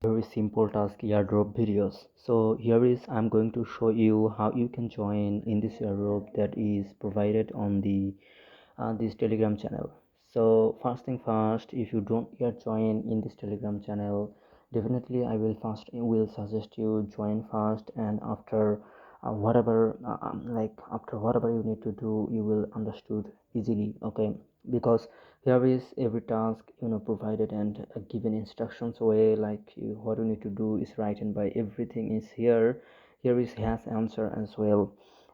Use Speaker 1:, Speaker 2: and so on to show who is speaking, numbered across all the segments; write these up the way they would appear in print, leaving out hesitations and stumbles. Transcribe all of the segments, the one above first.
Speaker 1: Very simple task airdrop videos. So here is I'm going to show you how you can join in this airdrop that is provided on the this telegram channel. So first thing first, if you don't yet join in this telegram channel, definitely I will suggest you join first, and after after whatever you need to do, you will understood easily. Okay, because here is every task provided and given instructions way, like what you need to do is written by everything is here. Here is has answer as well,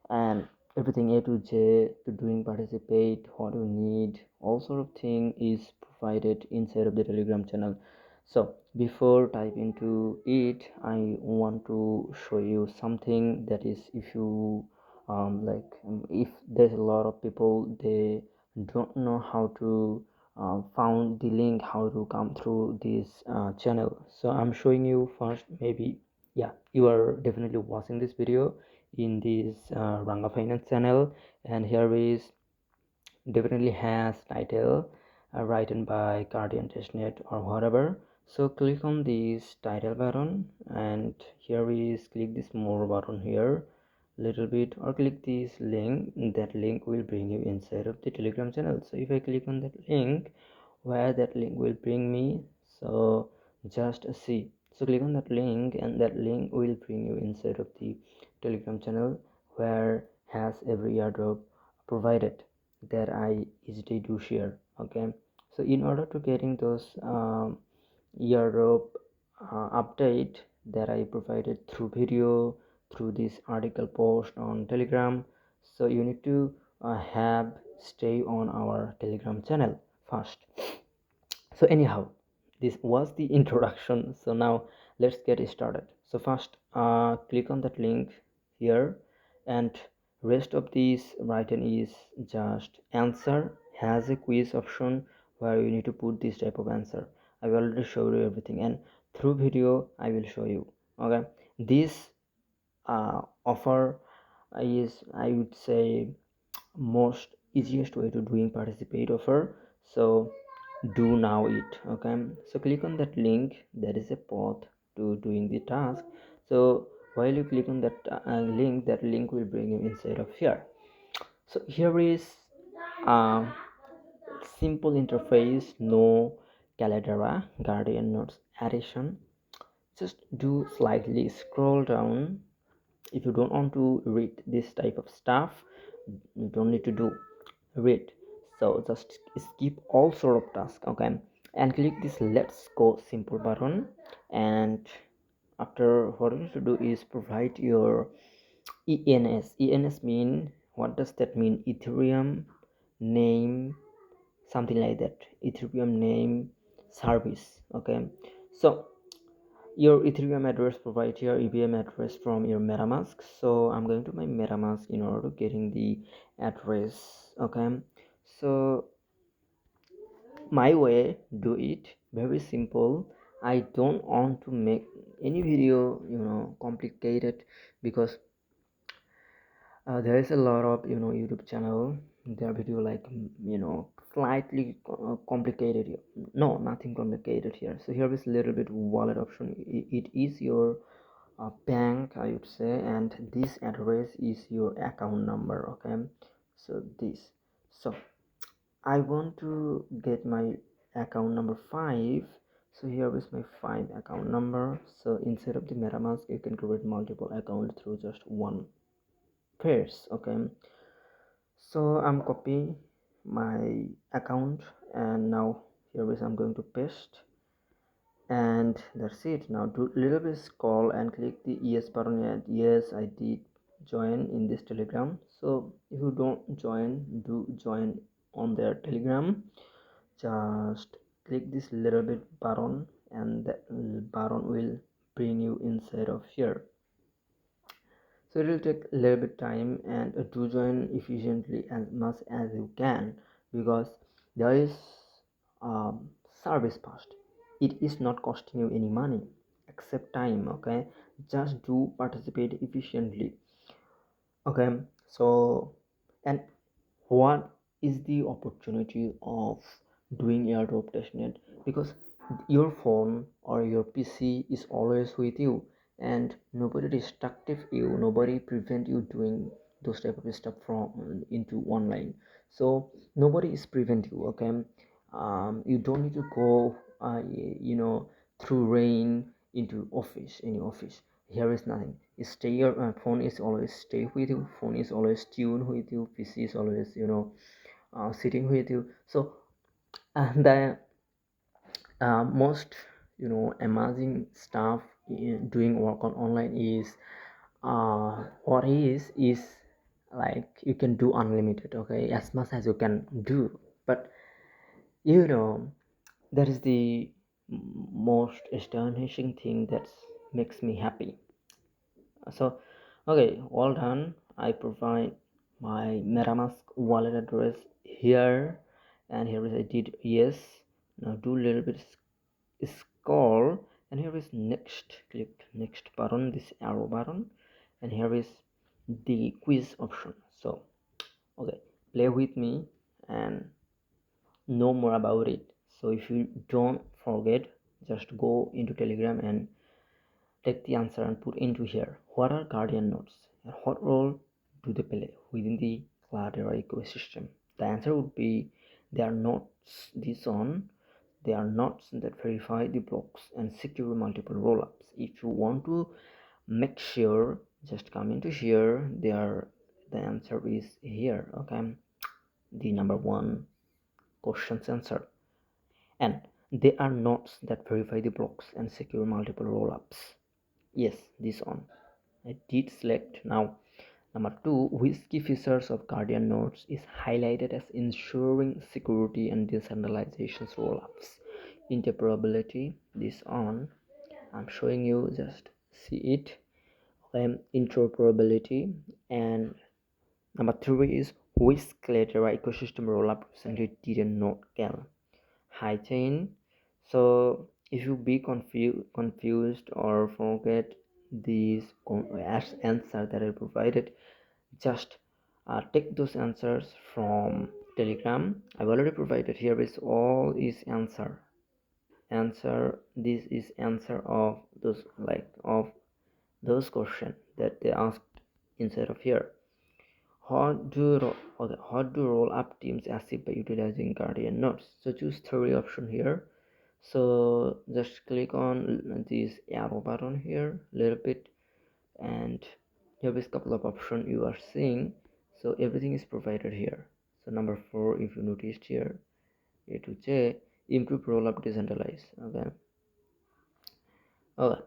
Speaker 1: and everything A to J to doing participate, what you need, all sort of thing is provided inside of the telegram channel. So before type into it, I want to show you something that is, if you if there's a lot of people they don't know how to found the link how to come through this channel. So I'm showing you first. Maybe yeah, you are definitely watching this video in this Ranga Finance channel, and here is definitely has title written by Guardian Testnet or whatever. So click on this title button, and here is click this more button here little bit, or click this link. That link will bring you inside of the telegram channel. So if I click on that link, where that link will bring me, so just see. So click on that link, and that link will bring you inside of the telegram channel where has every airdrop provided that I easily do share. Okay, so in order to getting those airdrop update that I provided through video, through this article post on telegram, so you need to have stay on our telegram channel first. So anyhow, this was the introduction. So now let's get started. So first click on that link here, and rest of this written is just answer has a quiz option where you need to put this type of answer. I will already show you everything, and through video I will show you. Okay, this offer is, I would say, most easiest way to doing participate offer. So do now it. Okay, so click on that link. That is a path to doing the task. So while you click on that link, that link will bring you inside of here. So here is a simple interface, no Caldera Guardian Notes addition. Just do slightly scroll down. If you don't want to read this type of stuff, you don't need to do read. So just skip all sort of tasks. Okay, and click this let's go simple button, and after what you need to do is provide your ens mean, what does that mean? Ethereum name, something like that. Ethereum name service. Okay, so your Ethereum address, provide your EVM address from your MetaMask. So I'm going to my MetaMask in order to getting the address. Okay, so my way do it very simple. I don't want to make any video complicated, because there is a lot of YouTube channel, their video like slightly complicated here. No, nothing complicated here. So here is a little bit wallet option. It is your bank, I would say, and this address is your account number. Okay, so this, so I want to get my account number 5. So here is my 5 account number. So instead of the MetaMask, you can create multiple accounts through just one pairs. Okay, so I'm copying my account, and now here is I'm going to paste, and that's it. Now do little bit scroll and click the yes button, and yes, I did join in this telegram. So if you don't join, do join on their telegram. Just click this little bit button, and that button will bring you inside of here. So it will take a little bit time, and to join efficiently as much as you can, because there is service cost. It is not costing you any money except time. Okay, just do participate efficiently. Okay, so, and what is the opportunity of doing airdrop testnet? Because your phone or your PC is always with you, and nobody distracted you, nobody prevent you doing those type of stuff from into online. So nobody is prevent you, okay. You don't need to go through rain into office, any office. Here is nothing. You stay, your phone is always stay with you, phone is always tuned with you, PC is always sitting with you. So and the most amazing stuff in doing work on online is what is like you can do unlimited, okay, as much as you can do. But you know that is the most astonishing thing that makes me happy. So okay, all done. I provide my MetaMask wallet address here, and here is I did yes. Now do a little bit scroll, and here is next. Click next button, this arrow button, and here is the quiz option. So okay, play with me and know more about it. So if you don't forget, just go into Telegram and take the answer and put into here. What are guardian nodes and what role do they play within the Caldera ecosystem? The answer would be they are nodes this on. They are nodes that verify the blocks and secure multiple rollups. If you want to make sure, just come into here. The answer is here. Okay, the number one question's answer. And they are nodes that verify the blocks and secure multiple rollups. Yes, this on. I did select. Now number two, which key features of guardian nodes is highlighted as ensuring security and decentralization rollups. Interoperability, this on. I'm showing you, just see it. Interoperability. And number three is which Caldera ecosystem rollup recently didn't not get high chain. So if you be confused or forget these answer that I provided, just take those answers from Telegram. I've already provided. Here is all is answer. This is answer of those, like of those questions that they asked inside of here. How do roll up teams achieve by utilizing guardian nodes? So choose three option here. So just click on this arrow button here a little bit, and here is couple of options you are seeing. So everything is provided here. So number four, if you noticed here, A to J, improve roll up decentralize. Okay,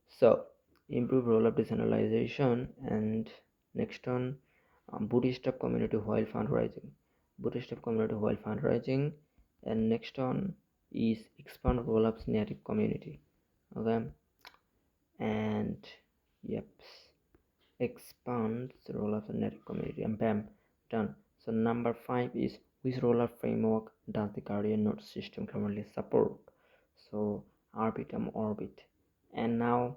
Speaker 1: so improve roll-up decentralization. And next one, bootstrap community while fundraising. And next one is expand roll-ups native community. Okay, and yep, expand the roll-ups native community, and bam, done. So number five is which roll-up framework does the guardian node system currently support? So Orbit. And now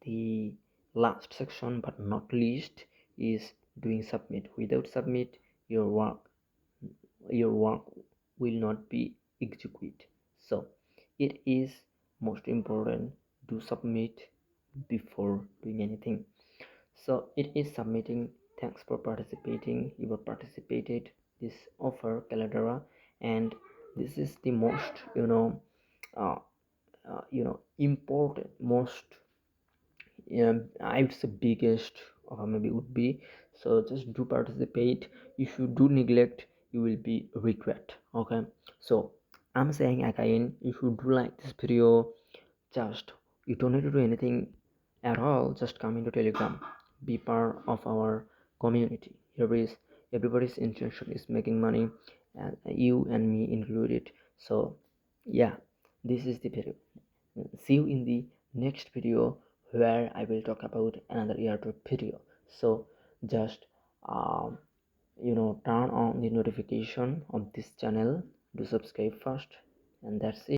Speaker 1: the last section but not least is doing submit. Without submit, your work will not be executed. So it is most important to submit before doing anything. So it is submitting. Thanks for participating. You have participated this offer Caldera, and this is the most uh, important, most I would say biggest, or maybe would be. So just do participate. If you do neglect, you will be regret. Okay, so I'm saying again, if you do like this video, just you don't need to do anything at all. Just come into Telegram, be part of our community. Here is everybody's intention is making money, and you and me included. So yeah, this is the video. See you in the next video, where I will talk about another airdrop video. So just turn on the notification of this channel, do subscribe first, and that's it.